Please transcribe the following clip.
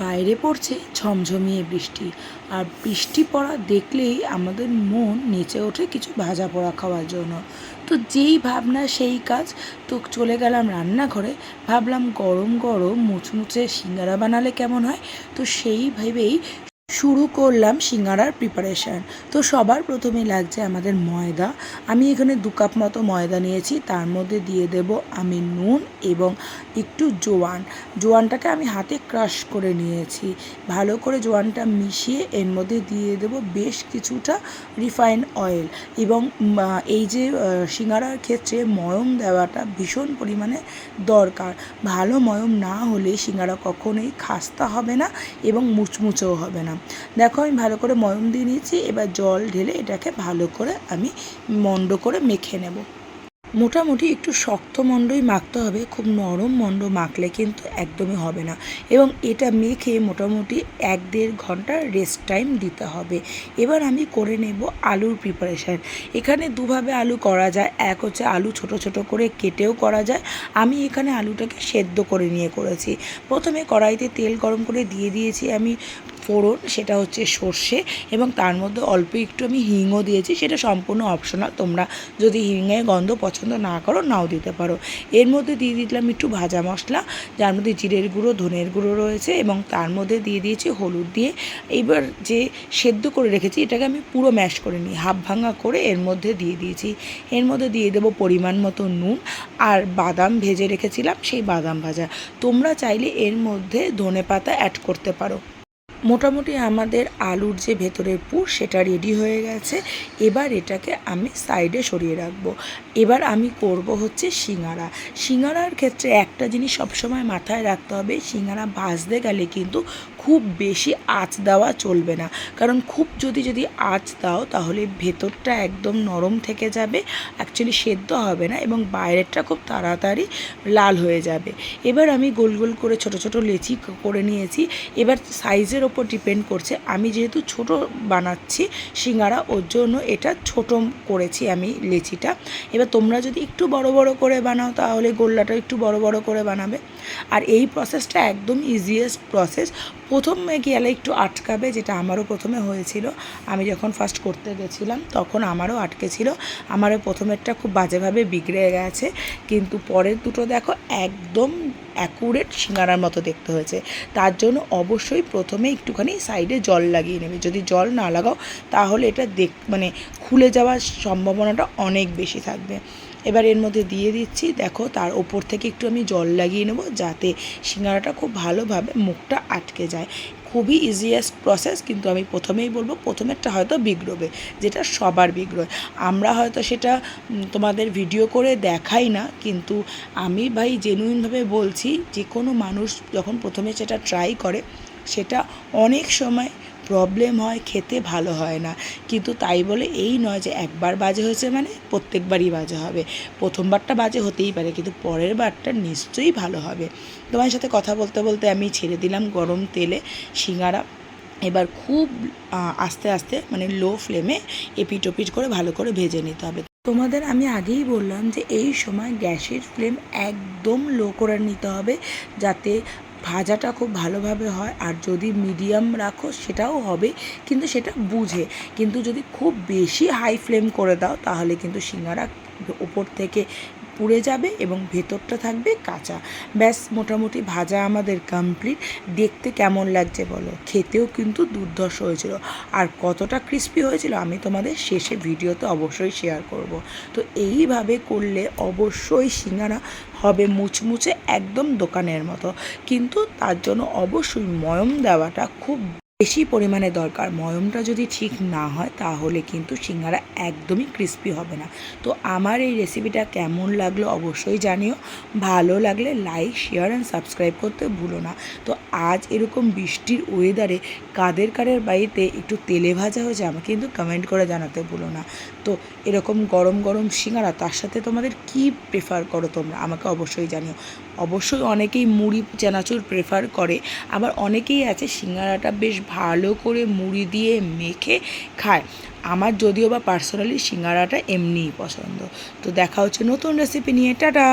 বাইরে পড়ছে ঝমঝমিয়ে বৃষ্টি, আর বৃষ্টি পড়া দেখলেই আমাদের মন নেচে ওঠে কিছু ভাজা পোড়া খাওয়ার জন্য। তো যেই ভাবনা সেই কাজ। তো চলে গেলাম রান্নাঘরে, ভাবলাম গরম গরম মুচমুচে সিঙ্গারা বানালে কেমন হয়। তো সেই ভেবেই শুরু করলাম সিঙ্গারার প্রিপারেশান। তো সবার প্রথমে লাগছে আমাদের ময়দা। আমি এখানে 2 কাপ মতো ময়দা নিয়েছি, তার মধ্যে দিয়ে দেব আমি নুন এবং একটু জোয়ানটাকে আমি হাতে ক্রাশ করে নিয়েছি। ভালো করে জোয়ানটা মিশিয়ে এর মধ্যে দিয়ে দেব বেশ কিছুটা রিফাইন্ড অয়েল। এবং এই যে সিঙ্গারার ক্ষেত্রে ময়ম দেওয়াটা ভীষণ পরিমাণে দরকার। ভালো ময়ম না হলে সিঙ্গারা কখনোই খাস্তা হবে না এবং মুচমুচেও হবে না। দেখো আমি ভালো করে ময়ম দিয়ে নিয়েছি, এবার জল ঢেলে এটাকে ভালো করে আমি মন্ড করে মেখে নেব। মোটামুটি একটু শক্ত মণ্ডই মাখতে হবে, খুব নরম মণ্ড মাখলে কিন্তু একদমই হবে না। এবং এটা মেখে মোটামুটি 1-1.5 ঘন্টা রেস্ট টাইম দিতে হবে। এবার আমি করে নেব আলুর প্রিপারেশান। এখানে দুভাবে আলু করা যায়, এক হচ্ছে আলু ছোট ছোট করে কেটেও করা যায়। আমি এখানে আলুটাকে সেদ্ধ করে নিয়ে করেছি। প্রথমে কড়াইতে তেল গরম করে দিয়ে দিয়েছি আমি ফোড়ন, সেটা হচ্ছে সর্ষে, এবং তার মধ্যে অল্প একটু আমি হিংও দিয়েছি। সেটা সম্পূর্ণ অপশনাল, তোমরা যদি হিঙের গন্ধ পছন্দ না করো নাও দিতে পারো। এর মধ্যে দিয়ে দিলাম একটু ভাজা মশলা, যার মধ্যে জিরের গুঁড়ো, ধনের গুঁড়ো রয়েছে, এবং তার মধ্যে দিয়ে দিয়েছি হলুদ দিয়ে। এবার যে সেদ্ধ করে রেখেছি এটাকে আমি পুরো ম্যাশ করে নিই, হাফ ভাঙা করে এর মধ্যে দিয়ে দিয়েছি। এর মধ্যে দিয়ে দেবো পরিমাণ মতো নুন, আর বাদাম ভেজে রেখেছিলাম সেই বাদাম ভাজা। তোমরা চাইলে এর মধ্যে ধনেপাতা অ্যাড করতে পারো। মোটামুটি আমাদের আলুর যে ভেতরের পুর সেটা রেডি হয়ে গেছে। এবার এটাকে আমি সাইডে সরিয়ে রাখবো। এবার আমি করব হচ্ছে সিঙ্গারার ক্ষেত্রে একটা জিনিস সবসময় মাথায় রাখতে হবে, সিঙ্গারা ভাজতে গেলে কিন্তু খুব বেশি আঁচ দেওয়া চলবে না। কারণ খুব যদি আঁচ দাও তাহলে ভেতরটা একদম নরম থেকে যাবে, অ্যাকচুয়ালি সেদ্ধ হবে না, এবং বাইরেরটা খুব তাড়াতাড়ি লাল হয়ে যাবে। এবার আমি গোল গোল করে ছোট ছোট লেচি করে নিয়েছি। এবার সাইজের ওপর ডিপেন্ড করছে, আমি যেহেতু ছোট বানাচ্ছি সিঙ্গারা, ওর জন্য এটা ছোট করেছি আমি লেচিটা। এবার তোমরা যদি একটু বড় বড় করে বানাও তাহলে গোল্লাটা একটু বড় বড় করে বানাবে। আর এই প্রসেসটা একদম ইজিয়েস্ট প্রসেস। প্রথমে গেলে একটু আটকাবে, যেটা আমারও প্রথমে হয়েছিল। আমি যখন ফার্স্ট করতে গেছিলাম তখন আমারও আটকেছিল। আমারও প্রথমেরটা খুব বাজেভাবে বিগড়ে গেছে, কিন্তু পরের দুটো দেখো একদম অ্যাকুরেট সিঙ্গারার মতো দেখতে হয়েছে। তার জন্য অবশ্যই প্রথমে একটুখানি সাইডে জল লাগিয়ে নেবে। যদি জল না লাগাও তাহলে এটা খুলে যাওয়ার সম্ভাবনাটা অনেক বেশি থাকবে। এবার এর মধ্যে দিয়ে দিচ্ছি, দেখো তার ওপর থেকে একটু আমি জল লাগিয়ে নেব যাতে সিঙ্গারাটা খুব ভালোভাবে মুখটা আটকে যায়। খুবই ইজিয়েস্ট প্রসেস, কিন্তু আমি প্রথমেই বলবো প্রথমেরটা হয়তো বিগড়বে, যেটা সবার বিগড়োয়। আমরা হয়তো সেটা তোমাদের ভিডিও করে দেখাই না, কিন্তু আমি ভাই জেনুইনভাবে বলছি, যে কোনো মানুষ যখন প্রথমে সেটা ট্রাই করে সেটা অনেক সময় প্রবলেম হয়, খেতে ভালো হয় না। কিন্তু তাই বলে এই নয় যে একবার বাজে হয়েছে মানে প্রত্যেকবারই বাজে হবে। প্রথমবারটা বাজে হতেই পারে, কিন্তু পরের বারটা নিশ্চয়ই ভালো হবে। তোমার সাথে কথা বলতে বলতে আমি ছেড়ে দিলাম গরম তেলে সিঙ্গারা। এবার খুব আস্তে আস্তে লো ফ্লেমে এপিট ওপিট করে ভালো করে ভেজে নিতে হবে। তোমাদের আমি আগেই বললাম যে এই সময় গ্যাসের ফ্লেম একদম লো করে নিতে হবে, যাতে ভাজাটা খুব ভালোভাবে হয়। আর যদি মিডিয়াম রাখো সেটাও হবে, কিন্তু সেটা বুঝে। কিন্তু যদি খুব বেশি হাই ফ্লেম করে দাও তাহলে কিন্তু সিঙ্গারা ওপর থেকে পুড়ে যাবে এবং ভেতরটা থাকবে কাঁচা। ব্যাস, মোটামুটি ভাজা আমাদের কমপ্লিট। দেখতে কেমন লাগছে বলো, খেতেও কিন্তু দুর্ধর্ষ হয়েছিল। আর কতটা ক্রিস্পি হয়েছিল আমি তোমাদের শেষে ভিডিওতে অবশ্যই শেয়ার করব। তো এইভাবে করলে অবশ্যই সিঙ্গারা হবে মুচমুচে একদম দোকানের মতো। কিন্তু তার জন্য অবশ্যই ময়ম দেওয়াটা খুব বেশি পরিমাণে দরকার। ময়মটা যদি ঠিক না হয় তাহলে কিন্তু সিঙ্গারা একদমই ক্রিস্পি হবে না। তো আমার এই রেসিপিটা কেমন লাগলো অবশ্যই জানিও। ভালো লাগলে লাইক, শেয়ার অ্যান্ড সাবস্ক্রাইব করতে ভুলো না। তো আজ এরকম বৃষ্টির ওয়েদারে কাদের বাড়িতে একটু তেলে ভাজা হয়েছে আমাকে কিন্তু কমেন্ট করে জানাতে ভুলো না। তো এরকম গরম গরম সিঙ্গারা, তার সাথে তোমাদের কি প্রেফার করো তোমরা আমাকে অবশ্যই জানিও। অবশ্যই অনেকেই মুড়ি চানাচুর প্রেফার করে, আবার অনেকেই আছে সিঙ্গারাটা বেশ ভালো করে মুড়ি দিয়ে মেখে খায়। আমার যদিও বা পার্সোনালি সিঙ্গারাটা এমনিই পছন্দ। তো দেখা হচ্ছে নতুন রেসিপি নিয়ে, টাটা।